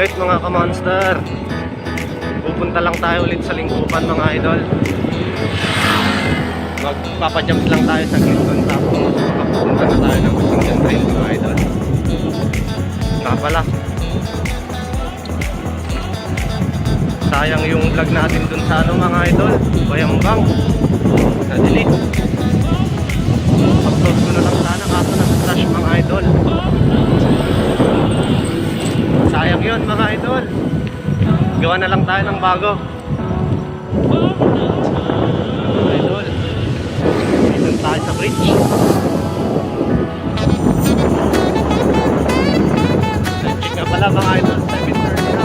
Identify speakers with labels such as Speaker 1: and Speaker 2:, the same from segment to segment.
Speaker 1: guys mga ka-monster, pupunta lang tayo ulit sa Lincupan mga idol. Magpapajump lang tayo sa Lincupan, tapos makapunta na tayo ng Masinggan Trail mga idol. Saka pala, sayang yung vlog natin dun sa ano mga idol, Bayambang na delete. Upload ko na lang sana kaso nasa-flash mga idol. Sayang yun mga idol. Gawa na lang tayo ng bago. Idol, dito tayo sa bridge. Check nga pala mga idol, 7:30 na.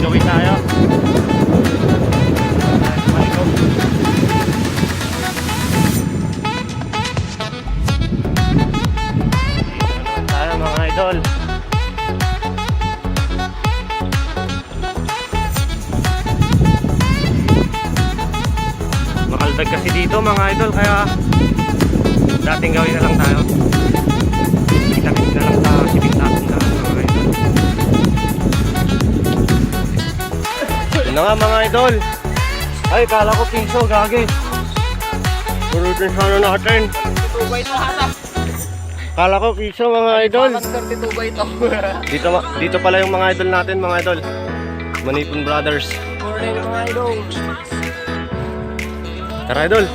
Speaker 1: Gawin tayo. Tayo mga idol. Makaldag kasi dito mga idol, kaya dating gawin na lang tayo. Itakit na lang sa sibintasin na mga idol. Yun na nga mga idol. Ay, kala ko piso, gagi. Burutin sana natin.
Speaker 2: 32 ba ito hata?
Speaker 1: Kala ko piso mga idol.
Speaker 2: 32 ba ito?
Speaker 1: Dito pala yung mga idol natin mga idol. Manipon Brothers.
Speaker 2: Morning mga idol.
Speaker 1: Tara idol.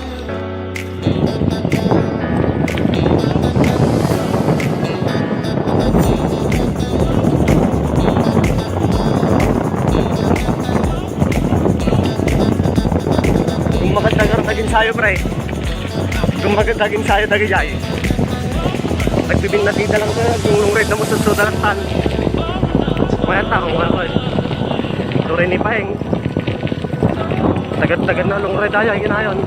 Speaker 1: Tagin sayo pre. Kung magandagin sayo dagijay. Nagbibin na tita lang sa yung lungred na mo sa sudatan. Mayata kung ako eh. Ito rin ni Paeng. Tagad-tagad na lungred ay ginayon.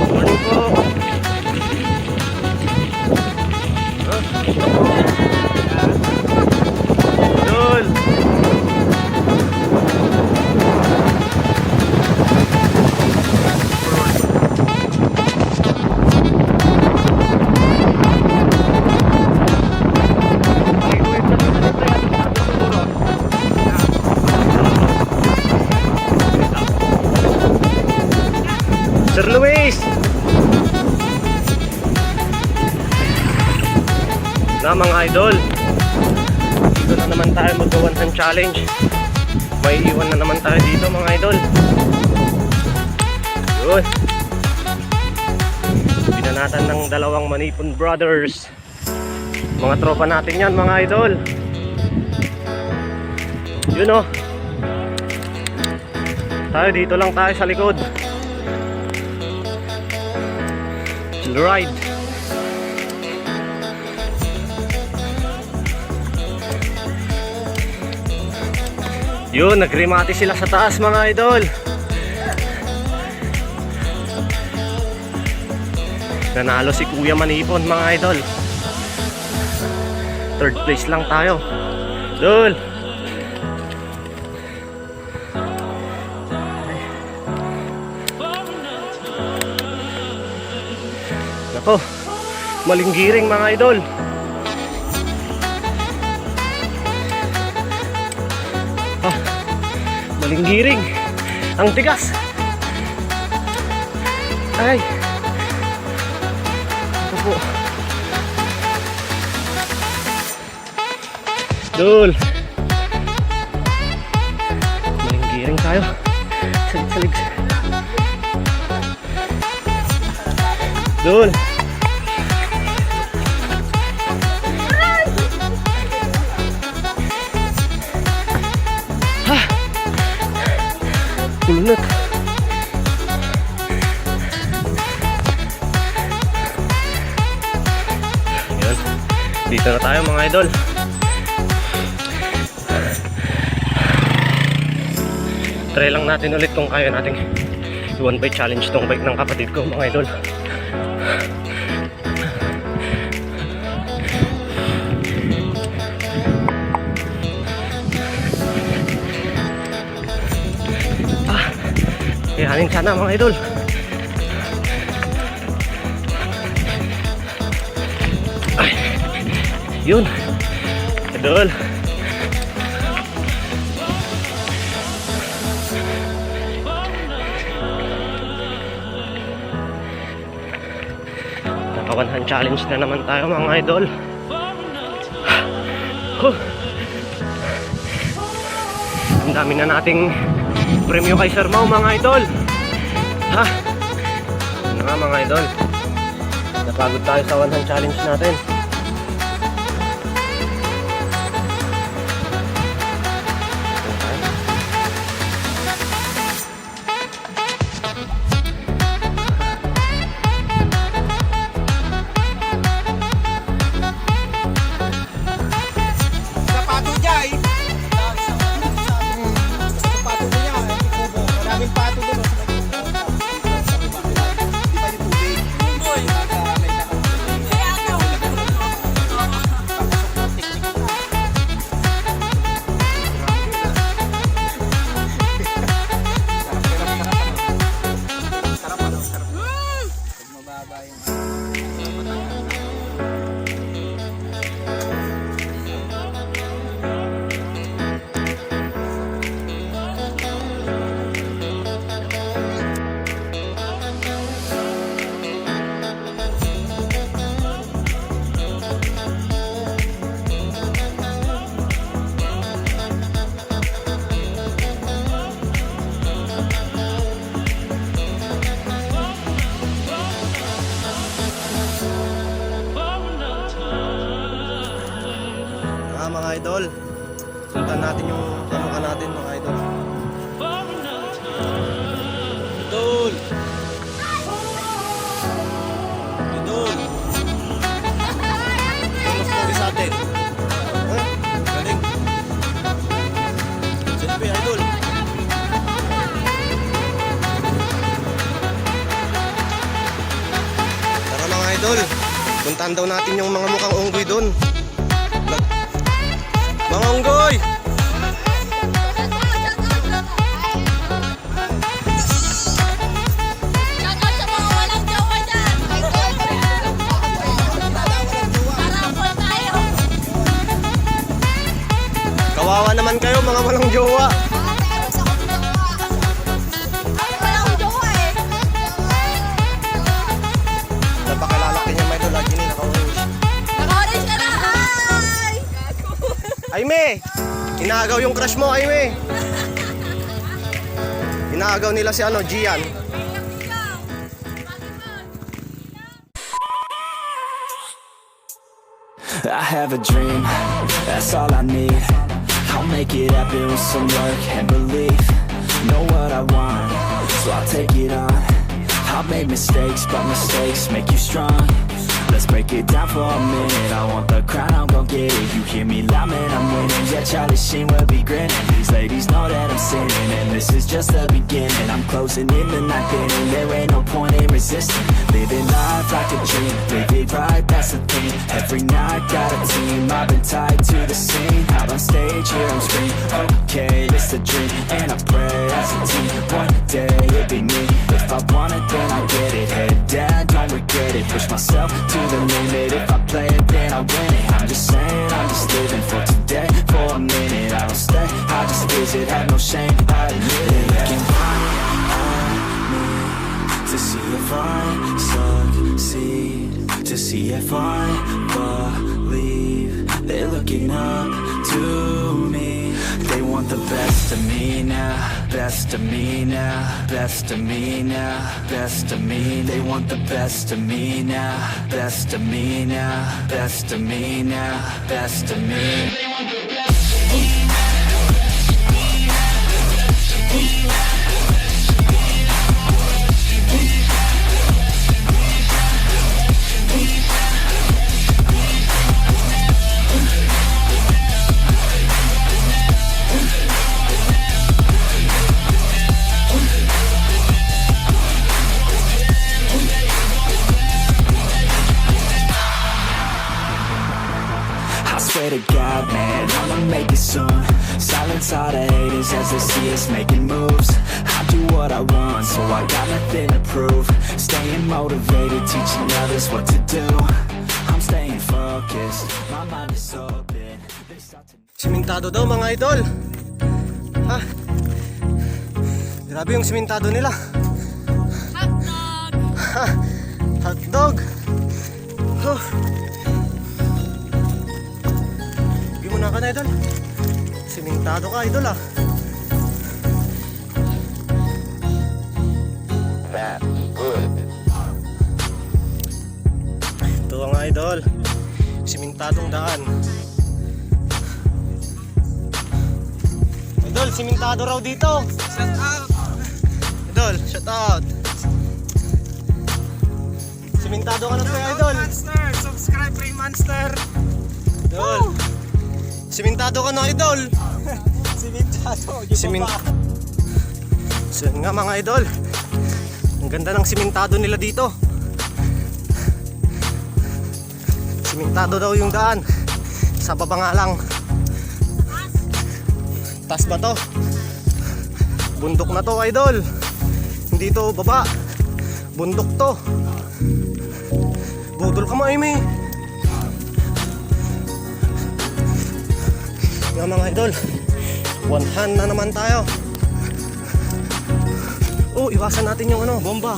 Speaker 1: Morning po. Sir Luis! Na mga idol, dito na naman tayo mag-1 challenge. May iwan na naman tayo dito mga idol. Yun, binanatan ng dalawang Manipon Brothers. Mga tropa natin yan mga idol. Yun o, tayo dito lang tayo sa likod. Chill ride. Yun, nagrimati sila sa taas mga idol. Nanalo si Kuya Manipon mga idol. Third place lang tayo. Idol. Nako, malinggiring mga idol. Malinggiring. Ang tigas. Ay. Ito po. Dul. Malinggiring tayo. Salig-salig. Dul. Kulunot. Yan. Dito na tayo mga idol. Try lang natin ulit kung kaya nating one bite challenge tong bike ng kapatid ko mga idol. Kayanin sana mga idol. Ay, yun idol. Naka-100 challenge na naman tayo mga idol. Ang dami na nating premyo kay Sir Mau mga idol. Ha? Ano nga mga idol, napagod tayo sa 100 challenge natin. Mga idol, sundan natin yung kamukha natin mga idol. Budol! Budol! Mas lagi sa atin. Galing. Selfie idol. Tara mga idol, puntahan daw natin yung mga mukhang unggoy doon. Mga unggoy! Kawawa naman kayo mga walang jowa. Napakalaki niya may idol, lagi niya naka-orange. Naka-orange ka na! Hi! Aime! Inaagaw yung crush mo, Aime! Inaagaw nila si Gian.
Speaker 3: I have a dream, that's all I need. I'll make it happen with some work and belief. Know what I want, so I'll take it on. I've made mistakes, but mistakes make you strong. Let's break it down for a minute. I want the crown, I'm gon' get it. You hear me loud, man, I'm winning. Yeah, Charlie Sheen will be grinning. These ladies know that I'm sinning, and this is just the beginning. I'm closing in the night inning. There ain't no point in resisting. Living life like a dream, live it right, that's the thing. Every night got a team, I've been tied to the scene. Out on stage, hear them scream, okay, it's a dream. And I pray as a team, one day it'll be me. If I want it, then I get it. Head down, don't regret it. Push myself to the limit. If I play it, then I win it. I'm just saying, I'm just living for today. For a minute, I don't stay, I just visit. Have no shame, I admit it. Looking right at me to see if I succeed, to see if I believe. They're looking up to me. They want the best of me now, best of me now, best of me now, best of me. They want the best of me now, best of me now, best of me now, best of me. They want the best of me. Swear to God, man, I'ma make it soon. Silence all the haters as they see us making moves. I do what I want, so I got nothing to prove. Staying motivated, teaching others what to do. I'm staying focused, my mind is open.
Speaker 1: Simentado daw mga idol. Ha? Grabe yung simentado nila. Hotdog! Ha? Hotdog! Oh. Muna ka na idol. Simentado ka idol ah.
Speaker 2: That's good.
Speaker 1: Ito ang idol, simentadong daan. Idol, simentado raw dito.
Speaker 2: Shout out.
Speaker 1: Idol, shout out. Simentado ka na to idol.
Speaker 2: Monster, subscribe kay Monster.
Speaker 1: Idol, simentado ka na idol.
Speaker 2: Simentado.
Speaker 1: So yun nga mga idol, ang ganda ng simentado nila dito. Simentado daw yung daan. Sa baba nga lang. Tas ba to? Bundok na to idol. Hindi to baba, bundok to. Budol ka maimi. Nga mga idol, one hand na naman tayo. Oh, iwasan natin yung ano, bomba.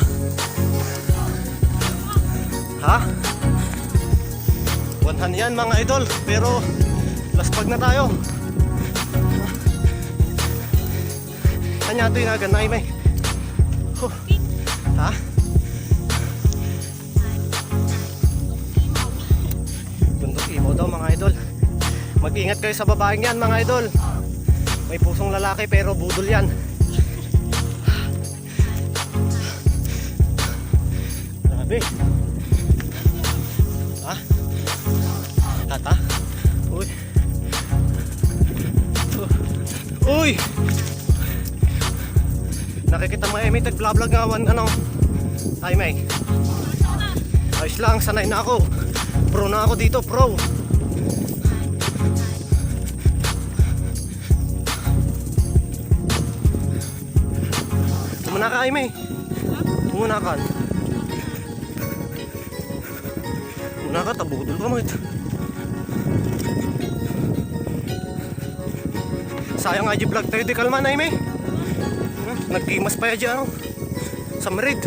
Speaker 1: Ha? One hand yan mga idol, pero laspag na tayo. Kanya ito yung naganay may. Ha? Bundok imo daw mga idol. Mag-ingat kayo sa babaeng yan mga idol. May pusong lalaki pero budol yan. Grabe. Ha? Hata? Uy. Uy! Nakikita mo may tag-vlog nga ano. Ay may. Ayos lang, sanay na ako. Pro na ako dito, pro. Muna ka, Aimee. Muna ka. Muna ka, tabudol ka mo ito. Sayang nga vlog tayo, di kalman, Aimee. Nagkimas pa ya dyan, sa merid.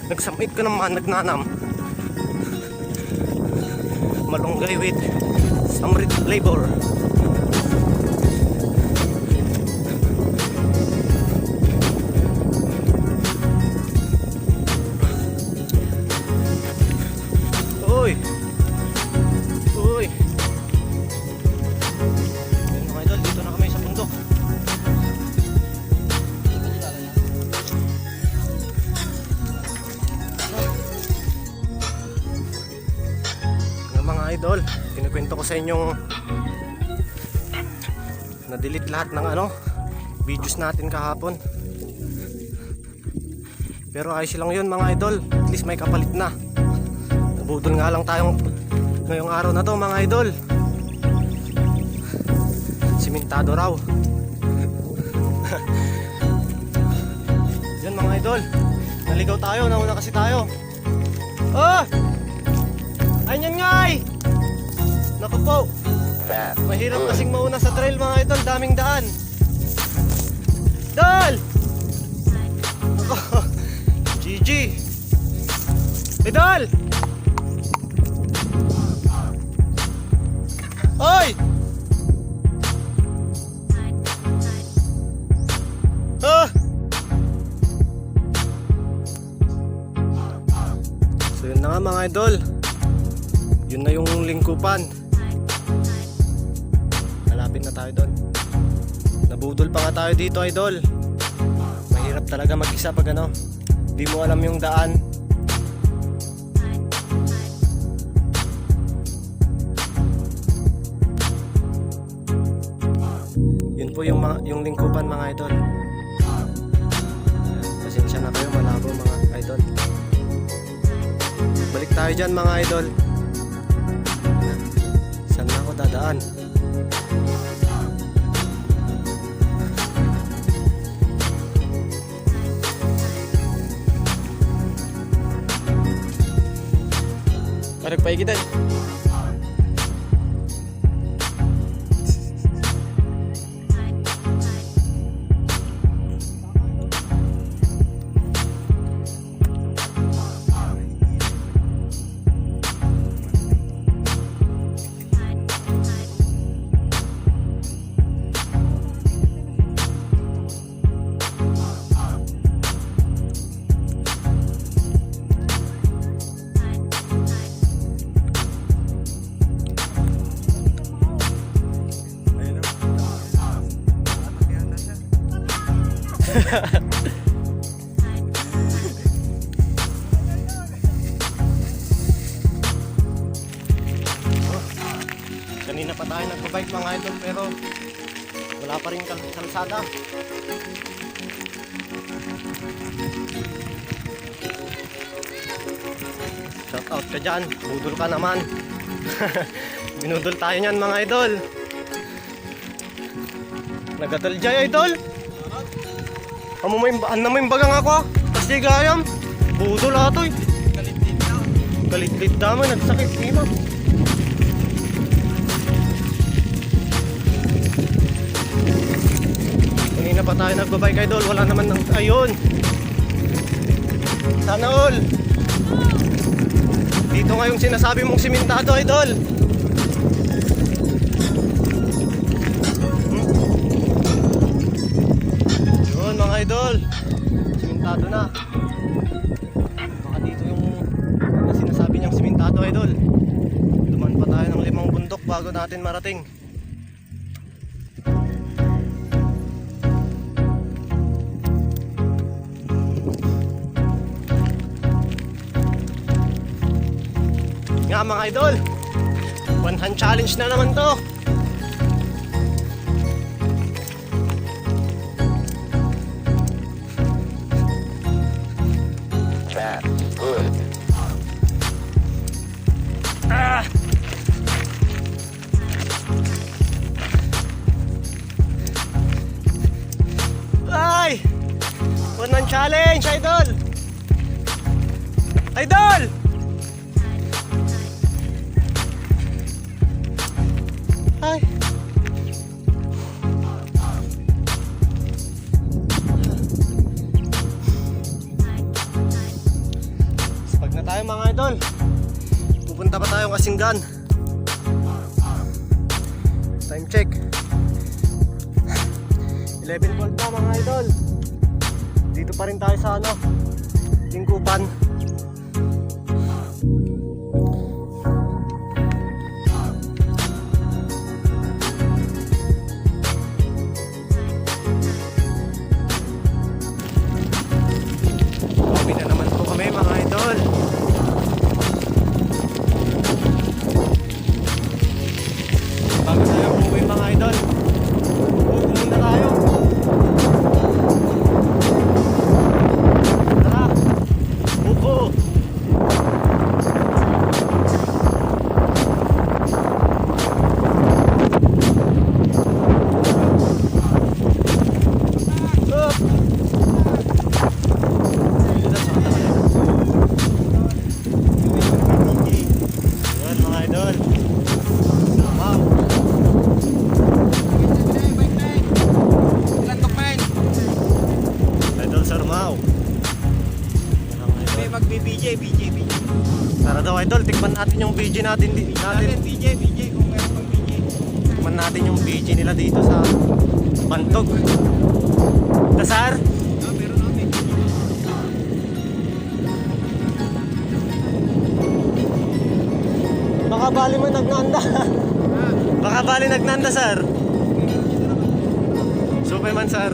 Speaker 1: Nagsubmit ka naman, nagnanam. Malunggay with some merid flavor. Uy! Uy! Ayun mga idol, dito na kami sa bundok. sa inyong na-delete lahat ng videos natin kahapon. Pero ayos lang yun mga idol, at least may kapalit na. Nabudol nga lang tayong ngayong araw na to mga idol. Simentado raw. Yan mga idol, naligaw tayo, nauna kasi tayo. Oh! Ayun nga ay! Naku po, mahirap kasing mauna sa trail mga idol, daming daan. Dol! Ako, GG! Idol! Oy! Ah! So yun na nga mga idol, yun na yung Lincupan. Malapit na tayo doon. Nabudol pa nga tayo dito idol. Mahirap talaga mag-isa pag di mo alam yung daan. Yun po yung Lincupan mga idol. Pasensya na kayo, malabo mga idol. Balik tayo dyan mga idol. Saan na ako dadaan? Parang paigitan. Kanina pa tayo nagbabike mga idol pero wala pa rin kalsada. Shout out ka dyan, budol ka naman. Binudol tayo nyan mga idol. Nagadal jay idol. Amo mo yung bagang ako ah. Kasi gayam. Budol atoy. Galit-galit damay. Nagsakit kima. Kanina pa tayo nagbabike idol. Wala naman ng ayun. Sana all. Dito nga yung sinasabi mong simentado idol. Yun mga idol, simentado na. Baka dito yung sinasabi niyang simentado idol. Dumaan pa tayo ng 5 bundok bago natin marating. Nga mga idol, 1 hand challenge na naman to.
Speaker 2: Good.
Speaker 1: Ah! Ay! 1 hand challenge idol. Idol! Ay! Pag na tayo mga idol, pupunta pa tayong Kasinggan. Time check 11:12 na mga idol. Dito pa rin tayo sa Lincupan. Uwi na naman po kami mga idol.
Speaker 4: BJ.
Speaker 1: Tara daw idol, tikman natin yung BJ natin.
Speaker 4: BJ, kung meron pang BJ.
Speaker 1: Tikman natin yung BJ nila dito sa Bantog. Dasar?
Speaker 4: Meron namin.
Speaker 1: Baka bali mo nagnanda. Baka bali nagnanda, sir. Supay man, sir.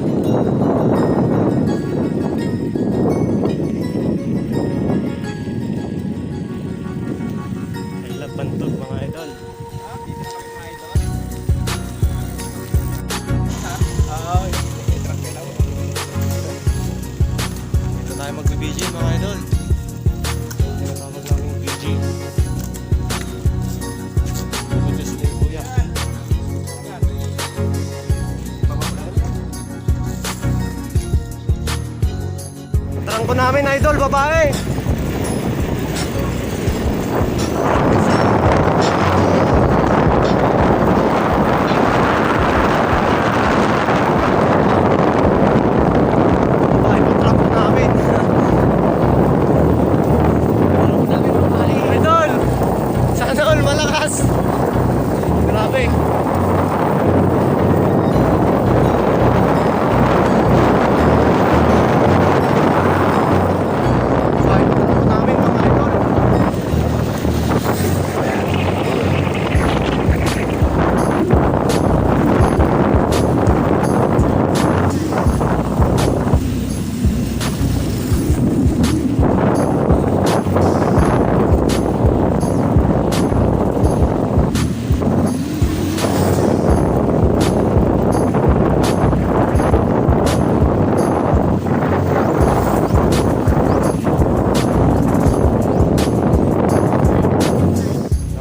Speaker 1: I love Bantog, mga idol.
Speaker 4: Dito na kami mga idol. Oo, yung truck nila.
Speaker 1: Dito tayo mag-BJ, mga idol. Tinatawag namin yung BJ. Bubutis na yung kuya. Tarangko namin, idol, babae. Babae, patrangko namin. Idol, sana all malakas. Grabe. Babae, patrangko namin, mga idol.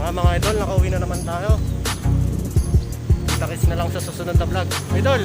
Speaker 1: Mga idol, nakauwi na naman tayo. Kita-kits na lang sa susunod na vlog. Idol,